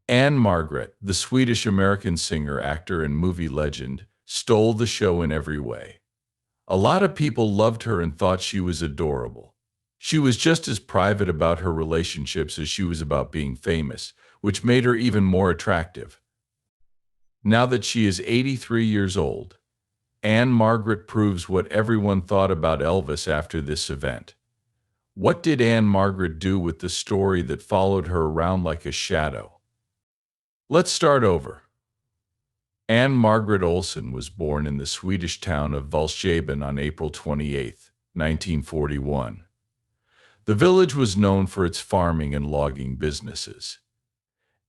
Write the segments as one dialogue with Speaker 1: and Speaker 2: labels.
Speaker 1: Ann-Margret, the Swedish-American singer, actor, and movie legend, stole the show in every way. A lot of people loved her and thought she was adorable. She was just as private about her relationships as she was about being famous, which made her even more attractive. Now that she is 83 years old, Ann-Margret proves what everyone thought about Elvis after this event. What did Ann-Margret do with the story that followed her around like a shadow? Let's start over. Anne-Margret Olsen was born in the Swedish town of Valsjaben on April 28, 1941. The village was known for its farming and logging businesses.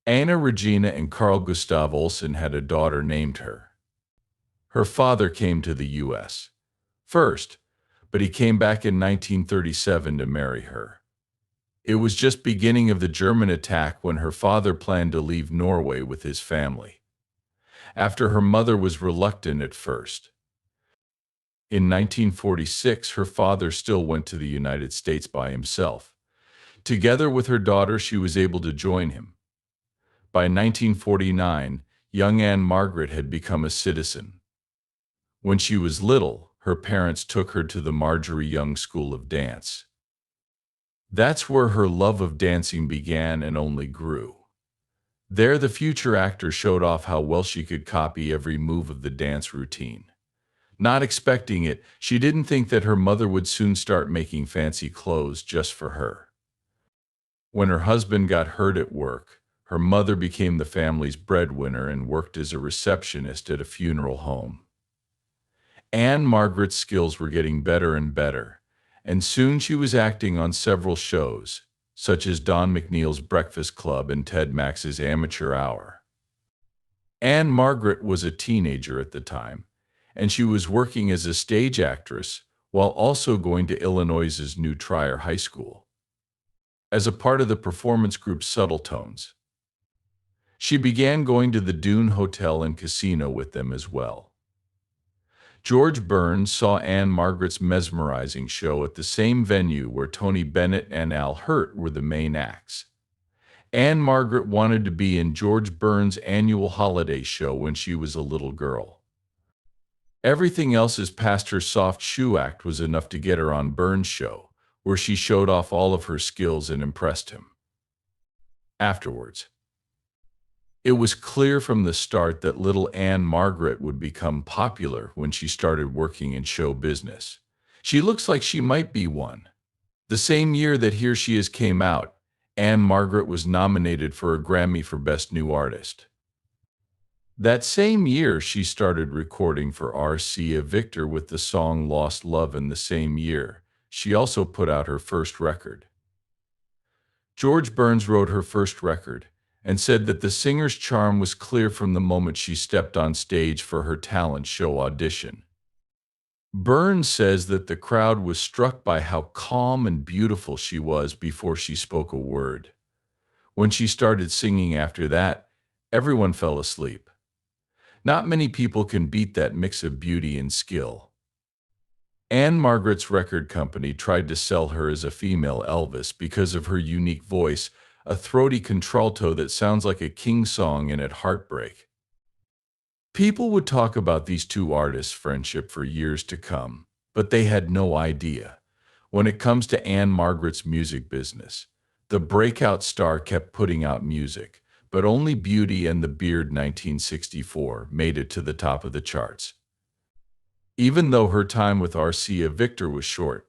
Speaker 1: Anna Regina and Carl Gustav Olsen had a daughter named her. Her father came to the U.S. first, but he came back in 1937 to marry her. It was just beginning of the German attack when her father planned to leave Norway with his family. After her mother was reluctant at first. In 1946, her father still went to the United States by himself. Together with her daughter, she was able to join him. By 1949, young Anne-Margret had become a citizen. When she was little, her parents took her to the Marjorie Young School of Dance. That's where her love of dancing began and only grew. There, the future actor showed off how well she could copy every move of the dance routine. Not expecting it, she didn't think that her mother would soon start making fancy clothes just for her. When her husband got hurt at work, her mother became the family's breadwinner and worked as a receptionist at a funeral home. Anne-Margret's skills were getting better and better, and soon she was acting on several shows, such as Don McNeil's Breakfast Club and Ted Max's Amateur Hour. Anne-Margret was a teenager at the time, and she was working as a stage actress while also going to Illinois's New Trier High School. As a part of the performance group Subtle Tones, she began going to the Dune Hotel and Casino with them as well. George Burns saw Anne-Margret's mesmerizing show at the same venue where Tony Bennett and Al Hirt were the main acts. Anne-Margret wanted to be in George Burns' annual holiday show when she was a little girl. Everything else as past her soft shoe act was enough to get her on Burns' show, where she showed off all of her skills and impressed him. Afterwards, it was clear from the start that little Anne-Margret would become popular when she started working in show business. She looks like she might be one. The same year that Here She Is came out, Anne-Margret was nominated for a Grammy for Best New Artist. That same year, she started recording for R.C. Victor with the song Lost Love, and the same year, she also put out her first record. George Burns wrote her first record and said that the singer's charm was clear from the moment she stepped on stage for her talent show audition. Burns says that the crowd was struck by how calm and beautiful she was before she spoke a word. When she started singing after that, everyone fell asleep. Not many people can beat that mix of beauty and skill. Anne-Margret's record company tried to sell her as a female Elvis because of her unique voice, a throaty contralto that sounds like a King song and at heartbreak. People would talk about these two artists' friendship for years to come, but they had no idea. When it comes to Anne-Margret's music business, the breakout star kept putting out music, but only Beauty and the Beard 1964 made it to the top of the charts. Even though her time with R.C. Victor was short,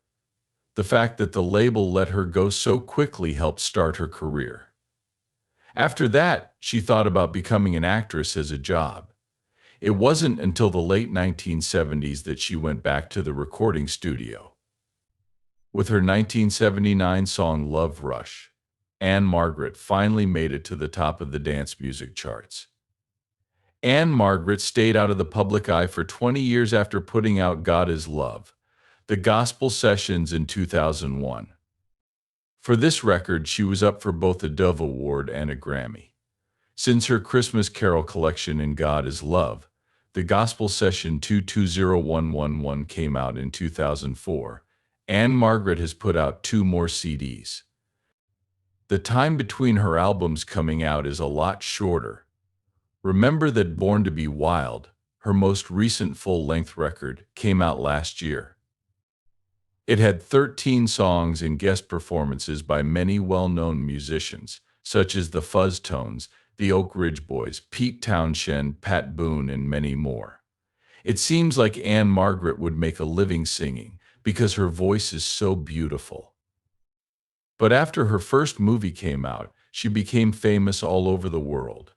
Speaker 1: the fact that the label let her go so quickly helped start her career. After that, she thought about becoming an actress as a job. It wasn't until the late 1970s that she went back to the recording studio. With her 1979 song Love Rush, Anne-Margret finally made it to the top of the dance music charts. Anne-Margret stayed out of the public eye for 20 years after putting out God Is Love, the Gospel Sessions in 2001. For this record, she was up for both a Dove Award and a Grammy. Since her Christmas Carol collection in God Is Love, the Gospel Session 220111 came out in 2004, Anne-Margret has put out 2 more CDs. The time between her albums coming out is a lot shorter. Remember that Born to Be Wild, her most recent full-length record, came out last year. It had 13 songs and guest performances by many well-known musicians, such as the Fuzztones, the Oak Ridge Boys, Pete Townshend, Pat Boone, and many more. It seems like Ann-Margret would make a living singing because her voice is so beautiful. But after her first movie came out, she became famous all over the world.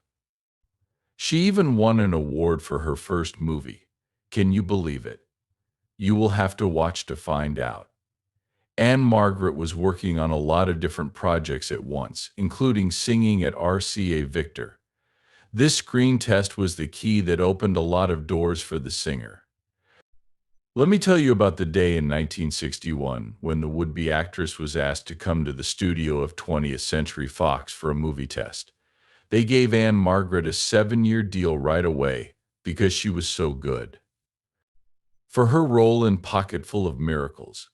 Speaker 1: She even won an award for her first movie. Can you believe it? You will have to watch to find out. Ann-Margret was working on a lot of different projects at once, including singing at RCA Victor. This screen test was the key that opened a lot of doors for the singer. Let me tell you about the day in 1961 when the would-be actress was asked to come to the studio of 20th Century Fox for a movie test. They gave Ann-Margret a 7-year deal right away because she was so good. For her role in Pocketful of Miracles,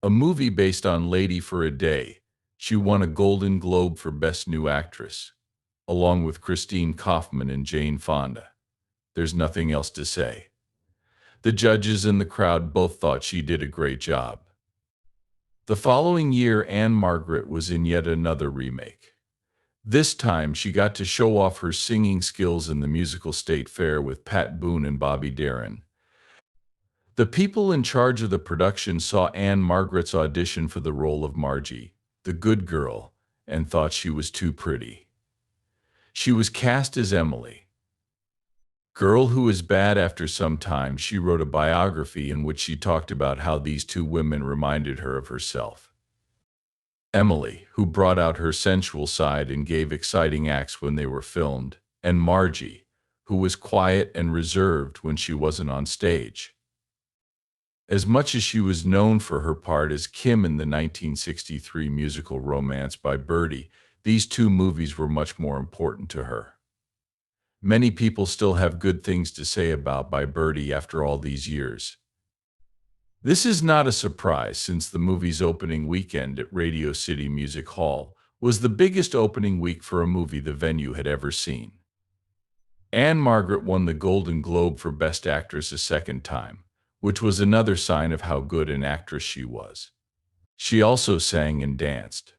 Speaker 1: a movie based on Lady for a Day, she won a Golden Globe for Best New Actress, along with Christine Kaufman and Jane Fonda. There's nothing else to say. The judges and the crowd both thought she did a great job. The following year, Ann-Margret was in yet another remake. This time, she got to show off her singing skills in the musical State Fair with Pat Boone and Bobby Darin. The people in charge of the production saw Ann-Margret's audition for the role of Margie, the good girl, and thought she was too pretty. She was cast as Emily. Girl Who Is Bad. After some time, she wrote a biography in which she talked about how these two women reminded her of herself. Emily, who brought out her sensual side and gave exciting acts when they were filmed, and Margie, who was quiet and reserved when she wasn't on stage. As much as she was known for her part as Kim in the 1963 musical Romance by Birdie, these two movies were much more important to her. Many people still have good things to say about By Birdie after all these years. This is not a surprise since the movie's opening weekend at Radio City Music Hall was the biggest opening week for a movie the venue had ever seen. Ann-Margret won the Golden Globe for Best Actress a second time, which was another sign of how good an actress she was. She also sang and danced.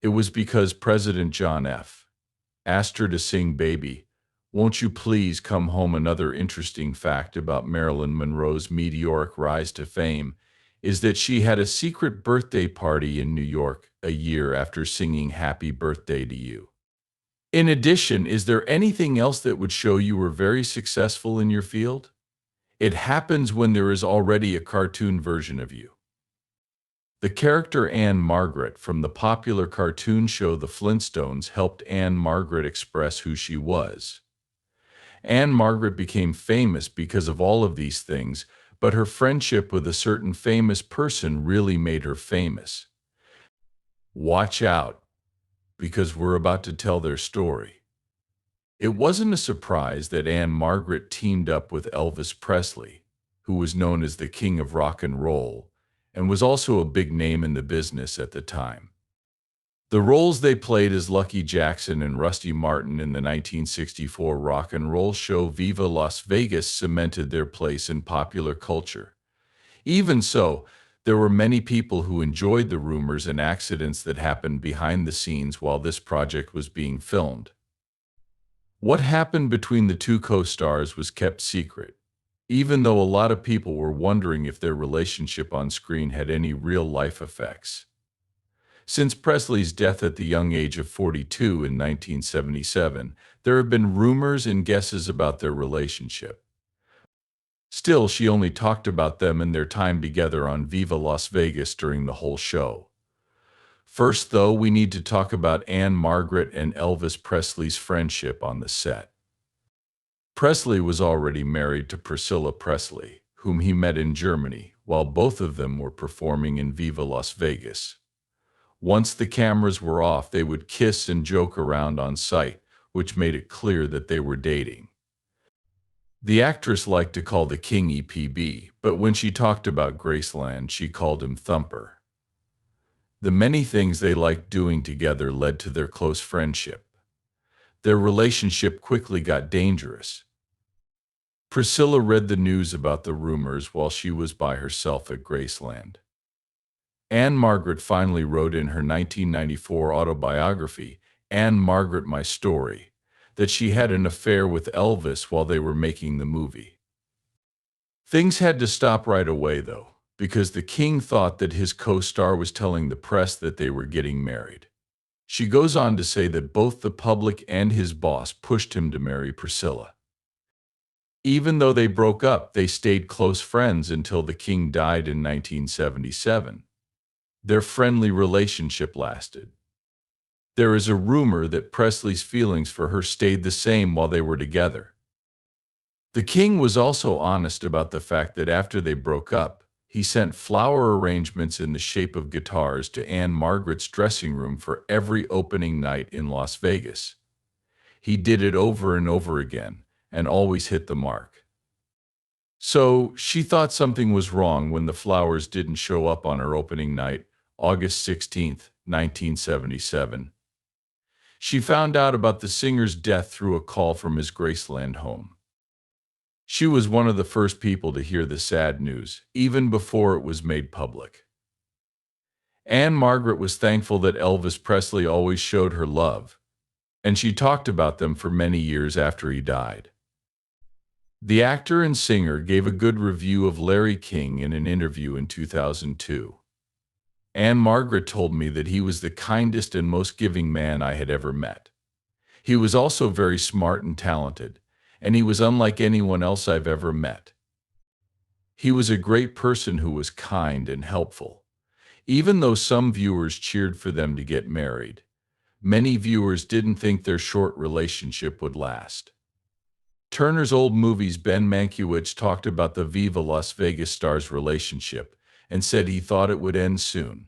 Speaker 1: It was because President John F. asked her to sing Baby, Won't You Please Come Home. Another interesting fact about Marilyn Monroe's meteoric rise to fame is that she had a secret birthday party in New York a year after singing Happy Birthday to You. In addition, is there anything else that would show you were very successful in your field? It happens when there is already a cartoon version of you. The character Ann-Margret from the popular cartoon show The Flintstones helped Ann-Margret express who she was. Ann-Margret became famous because of all of these things, but her friendship with a certain famous person really made her famous. Watch out, because we're about to tell their story. It wasn't a surprise that Ann-Margret teamed up with Elvis Presley, who was known as the King of Rock and Roll, and was also a big name in the business at the time. The roles they played as Lucky Jackson and Rusty Martin in the 1964 rock and roll show Viva Las Vegas cemented their place in popular culture. Even so, there were many people who enjoyed the rumors and accidents that happened behind the scenes while this project was being filmed. What happened between the two co-stars was kept secret, even though a lot of people were wondering if their relationship on screen had any real-life effects. Since Presley's death at the young age of 42 in 1977, there have been rumors and guesses about their relationship. Still, she only talked about them and their time together on Viva Las Vegas during the whole show. First, though, we need to talk about Ann-Margret and Elvis Presley's friendship on the set. Presley was already married to Priscilla Presley, whom he met in Germany, while both of them were performing in Viva Las Vegas. Once the cameras were off, they would kiss and joke around on site, which made it clear that they were dating. The actress liked to call the king EPB, but when she talked about Graceland, she called him Thumper. The many things they liked doing together led to their close friendship. Their relationship quickly got dangerous. Priscilla read the news about the rumors while she was by herself at Graceland. Anne-Margret finally wrote in her 1994 autobiography, Anne-Margret My Story, that she had an affair with Elvis while they were making the movie. Things had to stop right away, though, because the king thought that his co-star was telling the press that they were getting married. She goes on to say that both the public and his boss pushed him to marry Priscilla. Even though they broke up, they stayed close friends until the king died in 1977. Their friendly relationship lasted. There is a rumor that Presley's feelings for her stayed the same while they were together. The king was also honest about the fact that after they broke up, he sent flower arrangements in the shape of guitars to Anne-Margret's dressing room for every opening night in Las Vegas. He did it over and over again, and always hit the mark. So, she thought something was wrong when the flowers didn't show up on her opening night, August 16, 1977. She found out about the singer's death through a call from his Graceland home. She was one of the first people to hear the sad news, even before it was made public. Anne-Margret was thankful that Elvis Presley always showed her love, and she talked about them for many years after he died. The actor and singer gave a good review of Larry King in an interview in 2002. Anne-Margret told me that he was the kindest and most giving man I had ever met. He was also very smart and talented, and he was unlike anyone else I've ever met. He was a great person who was kind and helpful. Even though some viewers cheered for them to get married, many viewers didn't think their short relationship would last. Turner's old movies Ben Mankiewicz talked about the Viva Las Vegas stars' relationship and said he thought it would end soon.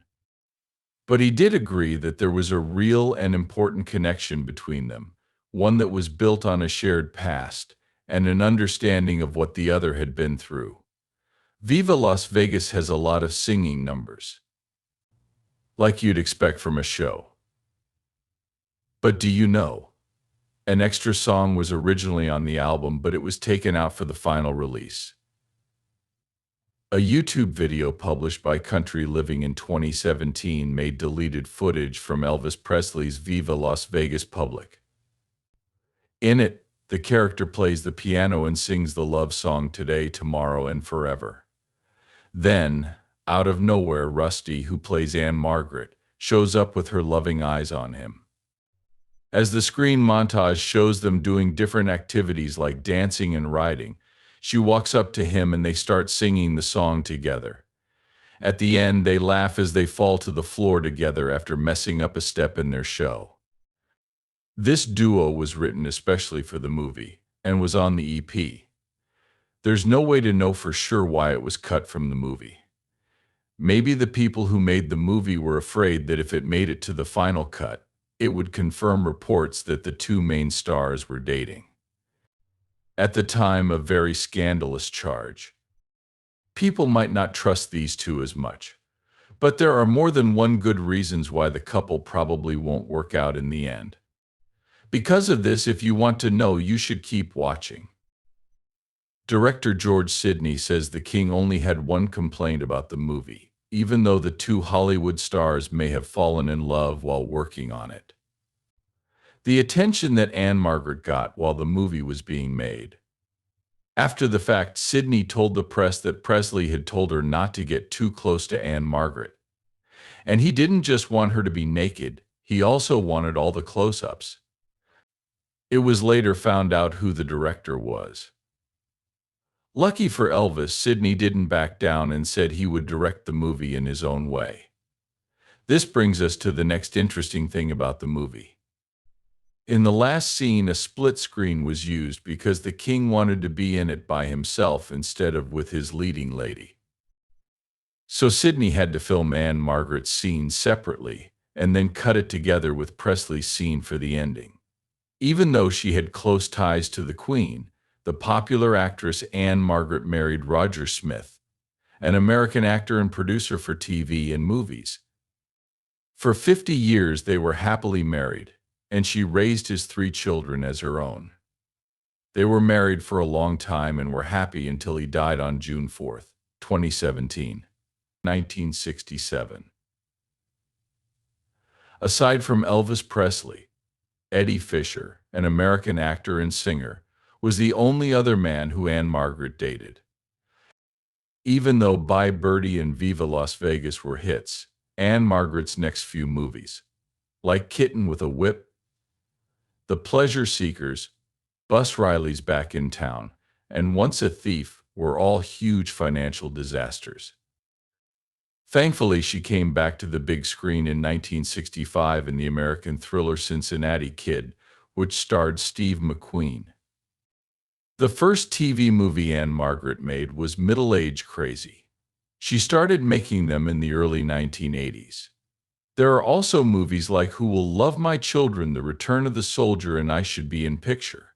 Speaker 1: But he did agree that there was a real and important connection between them, one that was built on a shared past and an understanding of what the other had been through. Viva Las Vegas has a lot of singing numbers, like you'd expect from a show. But do you know? An extra song was originally on the album, but it was taken out for the final release. A YouTube video published by Country Living in 2017 made deleted footage from Elvis Presley's Viva Las Vegas public. In it, the character plays the piano and sings the love song Today, Tomorrow, and Forever. Then, out of nowhere, Rusty, who plays Anne-Margret, shows up with her loving eyes on him. As the screen montage shows them doing different activities like dancing and riding, she walks up to him and they start singing the song together. At the end, they laugh as they fall to the floor together after messing up a step in their show. This duo was written especially for the movie and was on the EP. There's no way to know for sure why it was cut from the movie. Maybe the people who made the movie were afraid that if it made it to the final cut, it would confirm reports that the two main stars were dating. At the time, a very scandalous charge. People might not trust these two as much, but there are more than one good reasons why the couple probably won't work out in the end. Because of this, if you want to know, you should keep watching. Director George Sidney says the king only had one complaint about the movie, even though the two Hollywood stars may have fallen in love while working on it. The attention that Anne-Margret got while the movie was being made. After the fact, Sidney told the press that Presley had told her not to get too close to Anne-Margret. And he didn't just want her to be naked, he also wanted all the close-ups. It was later found out who the director was. Lucky for Elvis, Sidney didn't back down and said he would direct the movie in his own way. This brings us to the next interesting thing about the movie. In the last scene, a split screen was used because the king wanted to be in it by himself instead of with his leading lady. So Sidney had to film Anne-Margret's scene separately and then cut it together with Presley's scene for the ending. Even though she had close ties to the Queen, the popular actress Anne-Margret married Roger Smith, an American actor and producer for TV and movies. For 50 years they were happily married, and she raised his 3 children as her own. They were married for a long time and were happy until he died on June 4th, 2017, 1967. Aside from Elvis Presley, Eddie Fisher, an American actor and singer, was the only other man who Ann-Margret dated. Even though Bye Birdie and Viva Las Vegas were hits, Ann-Margret's next few movies, like Kitten with a Whip, The Pleasure Seekers, Bus Riley's Back in Town, and Once a Thief, were all huge financial disasters. Thankfully, she came back to the big screen in 1965 in the American thriller Cincinnati Kid, which starred Steve McQueen. The first TV movie Ann-Margret made was Middle Age Crazy. She started making them in the early 1980s. There are also movies like Who Will Love My Children, The Return of the Soldier, and I Should Be in Picture.